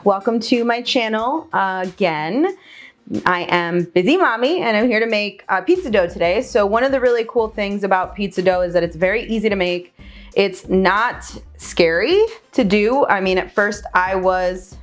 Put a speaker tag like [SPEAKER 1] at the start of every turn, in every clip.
[SPEAKER 1] welcome to my channel again. I am BusyMami and I'm here to make pizza dough today. So one of the really cool things about pizza dough is that it's very easy to make. It's not scary to do. I mean, at first I was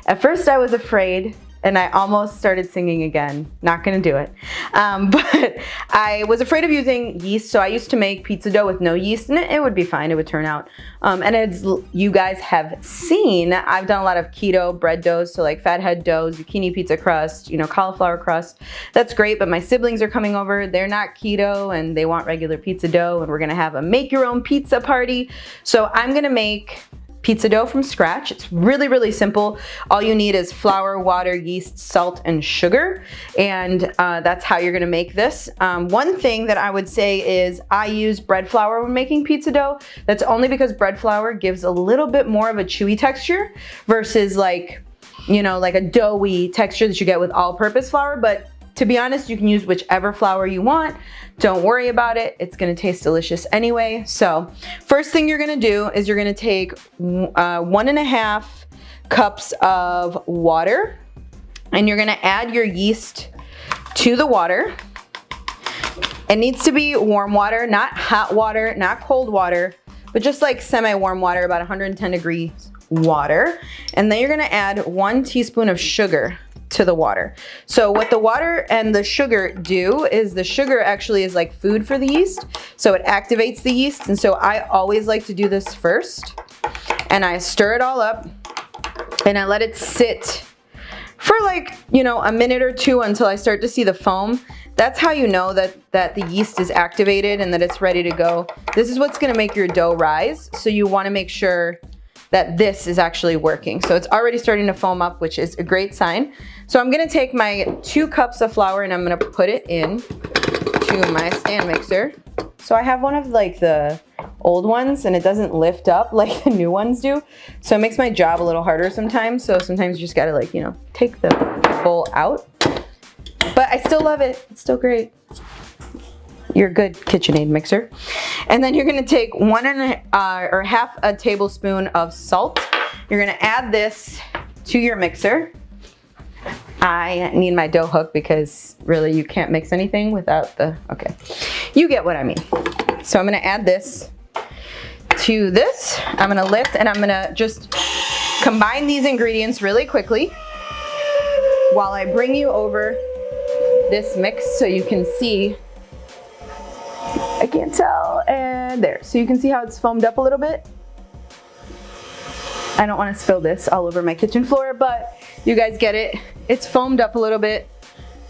[SPEAKER 1] afraid and I almost started singing again. Not gonna do it. But I was afraid of using yeast, so I used to make pizza dough with no yeast in it. It would be fine, it would turn out. And as you guys have seen, I've done a lot of keto bread doughs, so like fathead dough, zucchini pizza crust, cauliflower crust. That's great, but my siblings are coming over. They're not keto and they want regular pizza dough, and we're gonna have a make your own pizza party. So I'm gonna make pizza dough from scratch. It's really, really simple. All you need is flour, water, yeast, salt, and sugar. And that's how you're gonna make this. One thing that I would say is I use bread flour when making pizza dough. That's only because bread flour gives a little bit more of a chewy texture versus like a doughy texture that you get with all-purpose flour. But to be honest, you can use whichever flour you want. Don't worry about it. It's gonna taste delicious anyway. So first thing you're gonna do is you're gonna take 1.5 cups of water, and you're gonna add your yeast to the water. It needs to be warm water, not hot water, not cold water, but just like semi-warm water, about 110 degrees water. And then you're gonna add 1 teaspoon of sugar to the water. So what the water and the sugar do is the sugar actually is like food for the yeast. So it activates the yeast. And so I always like to do this first. And I stir it all up and I let it sit for like, a minute or two until I start to see the foam. That's how you know that the yeast is activated and that it's ready to go. This is what's gonna make your dough rise. So you wanna make sure that this is actually working. So it's already starting to foam up, which is a great sign. So I'm gonna take my 2 cups of flour and I'm gonna put it in to my stand mixer. So I have one of like the old ones and it doesn't lift up like the new ones do. So it makes my job a little harder sometimes. So sometimes you just gotta like, take the bowl out. But I still love it, it's still great. Your good KitchenAid mixer. And then you're gonna take 1.5 a tablespoon of salt. You're gonna add this to your mixer. I need my dough hook because really you can't mix anything without okay. You get what I mean. So I'm gonna add this to this. I'm gonna lift and I'm gonna just combine these ingredients really quickly while I bring you over this mix so you can see. I can't tell, and there. So you can see how it's foamed up a little bit. I don't want to spill this all over my kitchen floor, but you guys get it. It's foamed up a little bit.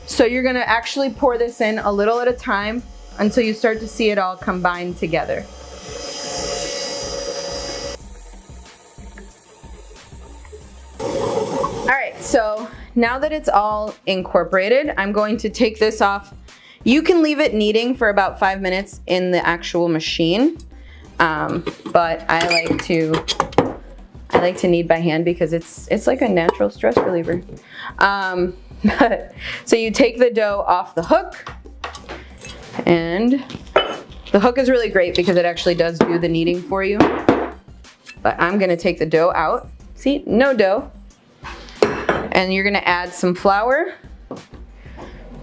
[SPEAKER 1] So you're gonna actually pour this in a little at a time until you start to see it all combine together. All right, so now that it's all incorporated, I'm going to take this off. You can leave it kneading for about 5 minutes in the actual machine, but I like to knead by hand because it's like a natural stress reliever. So you take the dough off the hook, and the hook is really great because it actually does do the kneading for you. But I'm gonna take the dough out. See, no dough. And you're gonna add some flour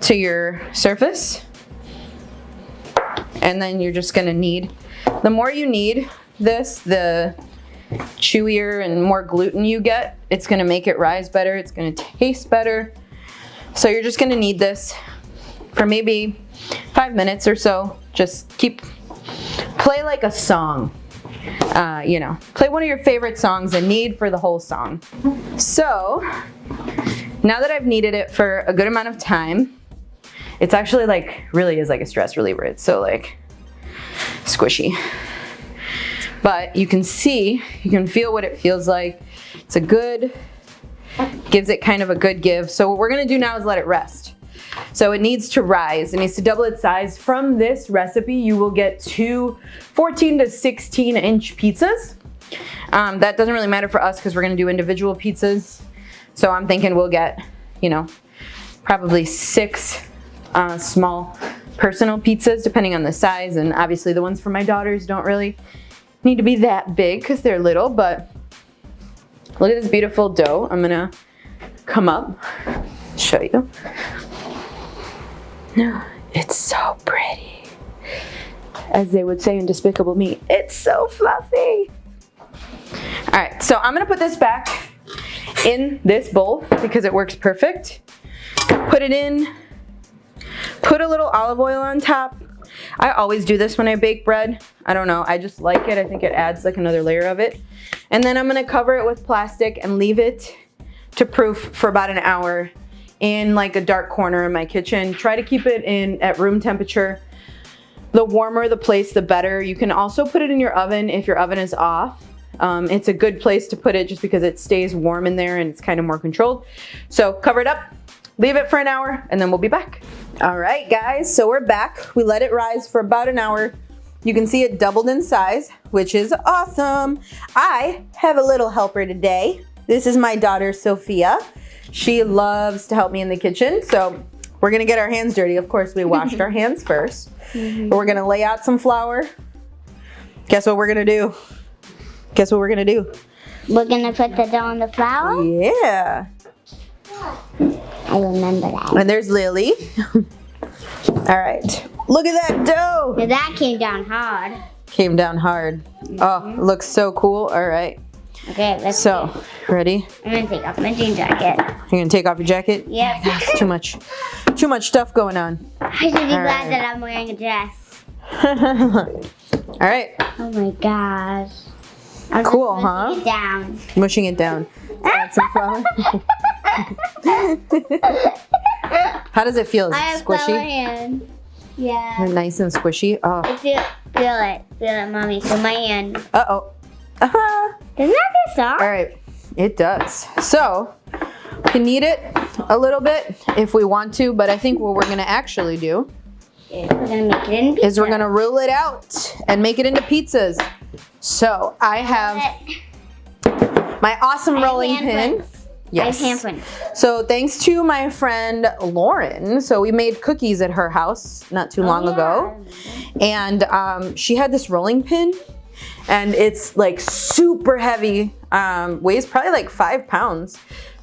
[SPEAKER 1] to your surface, and then you're just gonna knead. The more you knead this, the chewier and more gluten you get. It's gonna make it rise better, it's gonna taste better. So you're just gonna knead this for maybe 5 minutes or so. Just play like a song. Play one of your favorite songs and knead for the whole song. So now that I've kneaded it for a good amount of time, it's actually really is like a stress reliever. It's so like squishy. But you can feel what it feels like. Gives it kind of a good give. So what we're gonna do now is let it rest. So it needs to rise, it needs to double its size. From this recipe, you will get 2 14 to 16 inch pizzas. That doesn't really matter for us because we're gonna do individual pizzas. So I'm thinking we'll get, probably 6 small personal pizzas depending on the size, and obviously the ones for my daughters don't really need to be that big because they're little, but Look at this beautiful dough. I'm gonna come up, show you. It's so pretty. As they would say in Despicable Me, it's so fluffy. All right, so I'm gonna put this back in this bowl because it works perfect. Put it in, put a little olive oil on top. I always do this when I bake bread. I don't know, I just like it. I think it adds like another layer of it. And then I'm gonna cover it with plastic and leave it to proof for about an hour in like a dark corner in my kitchen. Try to keep it in at room temperature. The warmer the place, the better. You can also put it in your oven if your oven is off. It's a good place to put it just because it stays warm in there and it's kind of more controlled. So cover it up, leave it for an hour, and then we'll be back. All right, guys, so we're back. We let it rise for about an hour. You can see it doubled in size, which is awesome. I have a little helper today. This is my daughter, Sophia. She loves to help me in the kitchen, so we're gonna get our hands dirty. Of course, we washed our hands first. But we're gonna lay out some flour. Guess what we're gonna do? Guess what we're gonna do?
[SPEAKER 2] We're gonna put the dough on the flour?
[SPEAKER 1] Yeah.
[SPEAKER 2] I remember that.
[SPEAKER 1] And there's Lily. All right. Look at that dough.
[SPEAKER 2] Now that came down hard.
[SPEAKER 1] Came down hard. Oh, it looks so cool. All right.
[SPEAKER 2] Okay, let's
[SPEAKER 1] So, ready?
[SPEAKER 2] I'm gonna take off my jean jacket.
[SPEAKER 1] You're gonna take off your jacket?
[SPEAKER 2] Yep.
[SPEAKER 1] That's too much stuff going on.
[SPEAKER 2] I should be
[SPEAKER 1] All
[SPEAKER 2] glad
[SPEAKER 1] right.
[SPEAKER 2] that I'm wearing a dress.
[SPEAKER 1] All right.
[SPEAKER 2] Oh my gosh. I'm
[SPEAKER 1] Cool,
[SPEAKER 2] just
[SPEAKER 1] huh?
[SPEAKER 2] pushing it down.
[SPEAKER 1] Mushing it down. Add some flour. How does it feel? Is
[SPEAKER 2] I
[SPEAKER 1] it
[SPEAKER 2] have flour
[SPEAKER 1] squishy?
[SPEAKER 2] hands. Yeah.
[SPEAKER 1] They're nice and squishy. Oh.
[SPEAKER 2] Feel it, mommy. So my hand.
[SPEAKER 1] Uh-oh. Uh-huh.
[SPEAKER 2] Doesn't that feel soft?
[SPEAKER 1] All right, it does. So, we can knead it a little bit if we want to, but I think what we're gonna actually do
[SPEAKER 2] We're gonna make it in pizza.
[SPEAKER 1] is we're gonna roll it out and make it into pizzas. So, I have my awesome rolling pin. Yes.
[SPEAKER 2] I have hand prints.
[SPEAKER 1] So, thanks to my friend Lauren, so we made cookies at her house not too long ago. And she had this rolling pin. And it's like super heavy, weighs probably like 5 pounds,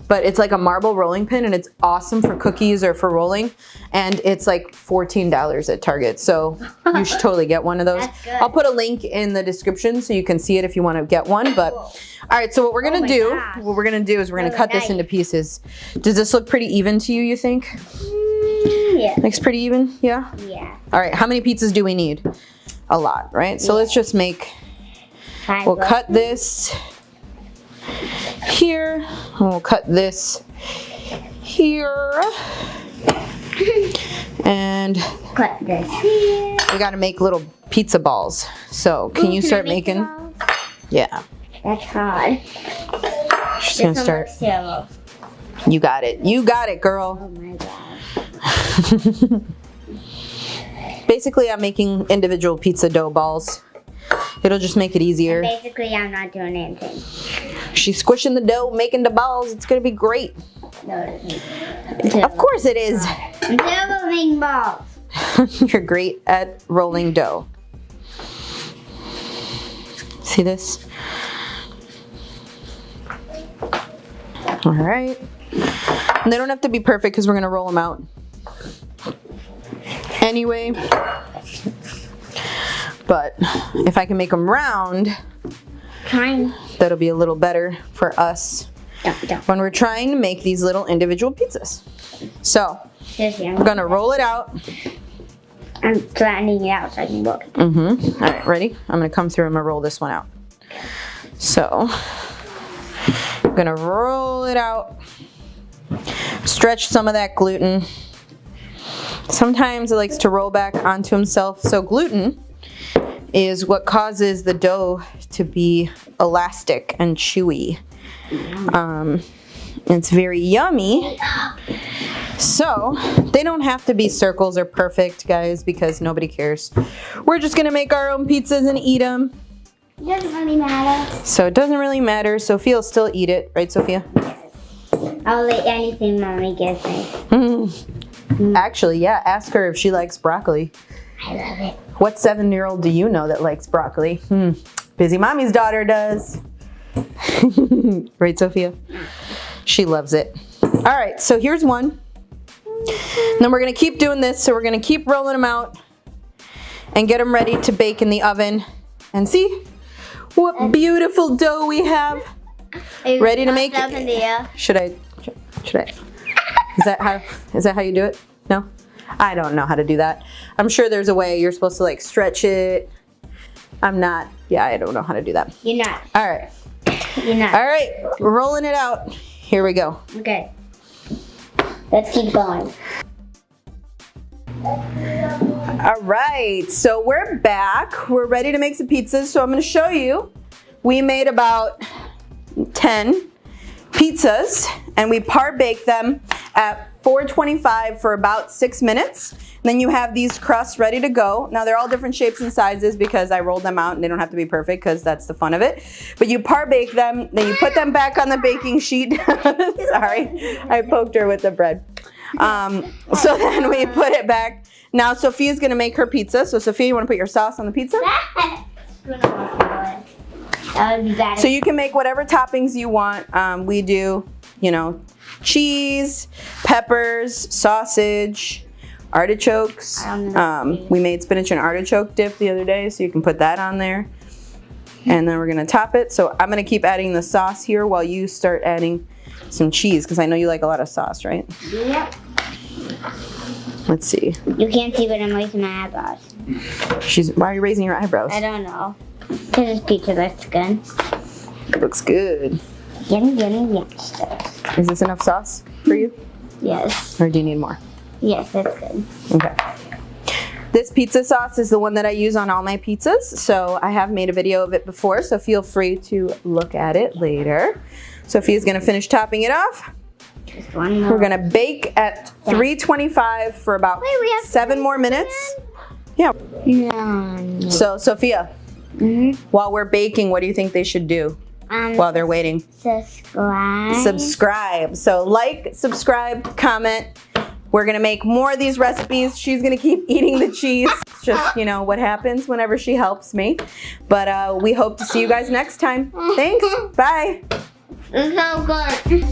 [SPEAKER 1] but it's like a marble rolling pin and it's awesome for cookies or for rolling. And it's like $14 at Target. So you should totally get one of those.
[SPEAKER 2] That's good.
[SPEAKER 1] I'll put a link in the description so you can see it if you want to get one. But all right, so what we're gonna do,
[SPEAKER 2] gosh.
[SPEAKER 1] is we're gonna
[SPEAKER 2] Oh,
[SPEAKER 1] cut this
[SPEAKER 2] nice.
[SPEAKER 1] into pieces. Does this look pretty even to you think?
[SPEAKER 2] Yeah.
[SPEAKER 1] Looks pretty even, yeah?
[SPEAKER 2] Yeah.
[SPEAKER 1] All right, how many pizzas do we need? A lot, right? So let's just make, we'll cut this here, and we'll cut this here, and
[SPEAKER 2] Cut this here.
[SPEAKER 1] we gotta make little pizza balls. So can you start making? Yeah,
[SPEAKER 2] That's hard.
[SPEAKER 1] she's
[SPEAKER 2] This
[SPEAKER 1] gonna
[SPEAKER 2] one
[SPEAKER 1] start.
[SPEAKER 2] looks terrible.
[SPEAKER 1] You got it, girl.
[SPEAKER 2] Oh my gosh.
[SPEAKER 1] Basically, I'm making individual pizza dough balls. It'll just make it easier.
[SPEAKER 2] Basically, I'm not doing anything.
[SPEAKER 1] She's squishing the dough, making the balls. It's gonna be great.
[SPEAKER 2] No, it isn't.
[SPEAKER 1] Of course it is.
[SPEAKER 2] I'm terrible at making balls.
[SPEAKER 1] You're great at rolling dough. See this? All right. And they don't have to be perfect because we're gonna roll them out anyway. But if I can make them round,
[SPEAKER 2] Trying.
[SPEAKER 1] that'll be a little better for us
[SPEAKER 2] Don't.
[SPEAKER 1] when we're trying to make these little individual pizzas. So
[SPEAKER 2] Seriously,
[SPEAKER 1] we're gonna roll it out.
[SPEAKER 2] I'm flattening it out so I can look.
[SPEAKER 1] All right, ready? I'm gonna come through and I'm gonna roll this one out. So I'm gonna roll it out. Stretch some of that gluten. Sometimes it likes to roll back onto himself. So gluten is what causes the dough to be elastic and chewy. It's very yummy. So they don't have to be circles or perfect, guys, because nobody cares. We're just gonna make our own pizzas and eat them.
[SPEAKER 2] It doesn't really matter.
[SPEAKER 1] So it doesn't really matter. Sophia will still eat it, right, Sophia?
[SPEAKER 2] I'll eat anything mommy gives me.
[SPEAKER 1] Actually, yeah, ask her if she likes broccoli.
[SPEAKER 2] I love it.
[SPEAKER 1] What 7-year-old do you know that likes broccoli? Busy Mommy's daughter does. Right, Sophia? She loves it. All right, so here's one. And then we're gonna keep doing this. So we're gonna keep rolling them out and get them ready to bake in the oven. And see what beautiful dough we have. Ready to make it. Should I? Is that how you do it? No? I don't know how to do that. I'm sure there's a way you're supposed to like stretch it. I'm not. Yeah, I don't know how to do that.
[SPEAKER 2] You're not.
[SPEAKER 1] All right.
[SPEAKER 2] You're not.
[SPEAKER 1] All right, we're rolling it out. Here we go.
[SPEAKER 2] Okay. Let's keep going.
[SPEAKER 1] All right, so we're back. We're ready to make some pizzas. So I'm gonna show you. We made about 10 pizzas and we par baked them at 425 for about 6 minutes. Then you have these crusts ready to go. Now they're all different shapes and sizes because I rolled them out and they don't have to be perfect because that's the fun of it. But you par bake them, then you put them back on the baking sheet. Sorry, I poked her with the bread. So then we put it back. Now Sophia's gonna make her pizza. So Sophia, you wanna put your sauce on the pizza?
[SPEAKER 2] That would be bad.
[SPEAKER 1] So you can make whatever toppings you want. We do, you know, cheese, peppers, sausage, artichokes. We made spinach and artichoke dip the other day, so you can put that on there. And then we're gonna top it. So I'm gonna keep adding the sauce here while you start adding some cheese, because I know you like a lot of sauce, right?
[SPEAKER 2] Yep.
[SPEAKER 1] Let's see.
[SPEAKER 2] You can't see, but I'm raising my eyebrows.
[SPEAKER 1] Why are you raising your eyebrows?
[SPEAKER 2] I don't know. Because this pizza looks good.
[SPEAKER 1] It looks good.
[SPEAKER 2] Yummy, yummy, yummy.
[SPEAKER 1] Is this enough sauce for you?
[SPEAKER 2] Yes.
[SPEAKER 1] Or do you need more?
[SPEAKER 2] Yes, that's good.
[SPEAKER 1] Okay. This pizza sauce is the one that I use on all my pizzas. So I have made a video of it before, so feel free to look at it later. Sophia's gonna finish topping it off.
[SPEAKER 2] Just one more.
[SPEAKER 1] We're gonna bake at 325 for about 7 more minutes. Yeah.
[SPEAKER 2] No.
[SPEAKER 1] So Sophia, while we're baking, what do you think they should do while they're waiting?
[SPEAKER 2] Subscribe.
[SPEAKER 1] Subscribe. So like, subscribe, comment. We're gonna make more of these recipes. She's gonna keep eating the cheese. It's just, you know, what happens whenever she helps me. But we hope to see you guys next time. Thanks, bye.
[SPEAKER 2] It's so good.